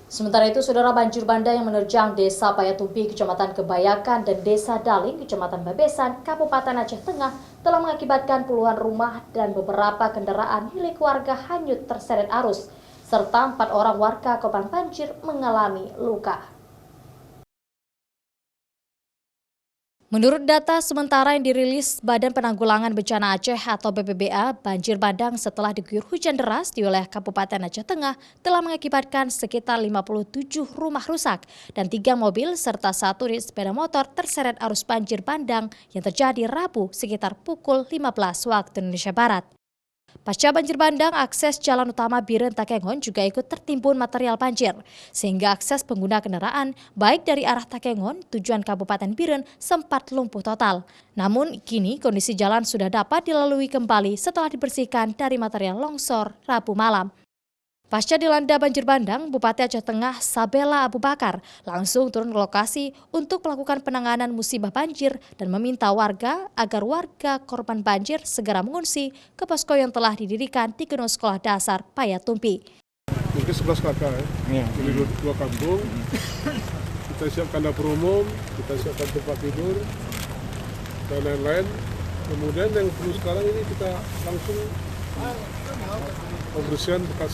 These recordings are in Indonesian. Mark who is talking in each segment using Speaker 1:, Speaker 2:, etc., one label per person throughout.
Speaker 1: Sementara itu, saudara, banjir bandang yang menerjang Desa Payatumpi, Kecamatan Kebayakan, dan Desa Daling, Kecamatan Bebesan, Kabupaten Aceh Tengah, telah mengakibatkan puluhan rumah dan beberapa kendaraan milik warga hanyut terseret arus, serta 4 orang warga korban banjir mengalami luka. Menurut data sementara yang dirilis Badan Penanggulangan Bencana Aceh atau BPBA, banjir bandang setelah diguyur hujan deras di wilayah Kabupaten Aceh Tengah telah mengakibatkan sekitar 57 rumah rusak dan 3 mobil serta 1 unit sepeda motor terseret arus banjir bandang yang terjadi Rabu sekitar pukul 15 waktu Indonesia Barat. Pasca banjir bandang, akses jalan utama Biren Takengon juga ikut tertimbun material banjir, sehingga akses pengguna kendaraan baik dari arah Takengon tujuan Kabupaten Biren sempat lumpuh total. Namun kini kondisi jalan sudah dapat dilalui kembali setelah dibersihkan dari material longsor Rabu malam. Pasca dilanda banjir bandang, Bupati Aceh Tengah Sabela Abu Bakar langsung turun ke lokasi untuk melakukan penanganan musibah banjir dan meminta warga agar warga korban banjir segera mengungsi ke posko yang telah didirikan di Gedung Sekolah Dasar Payatumpi.
Speaker 2: Mungkin 11 kakak ya. Jadi dua kampung. Kita siapkan dapur umum, kita siapkan tempat tidur, dan lain-lain. Kemudian yang perlu sekarang ini kita langsung pembersihan bekas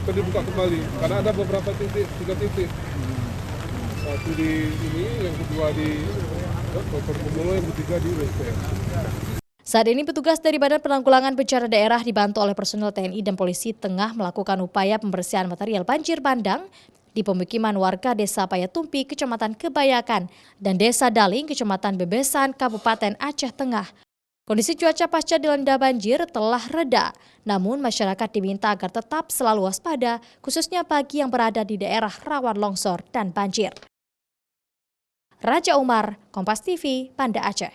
Speaker 2: atau dibuka kembali karena ada beberapa titik, 3 titik. Satu di ini, yang kedua di Dr. Pumulo, yang ketiga di WPM.
Speaker 1: Saat ini petugas dari Badan Penanggulangan Bencana Daerah dibantu oleh personel TNI dan polisi tengah melakukan upaya pembersihan material banjir bandang di pemukiman warga Desa Payatumpi, Kecamatan Kebayakan, dan Desa Daling, Kecamatan Bebesan, Kabupaten Aceh Tengah. Kondisi cuaca pasca dilanda banjir telah reda, namun masyarakat diminta agar tetap selalu waspada, khususnya bagi yang berada di daerah rawan longsor dan banjir. Raja Umar, Kompas TV, Banda Aceh.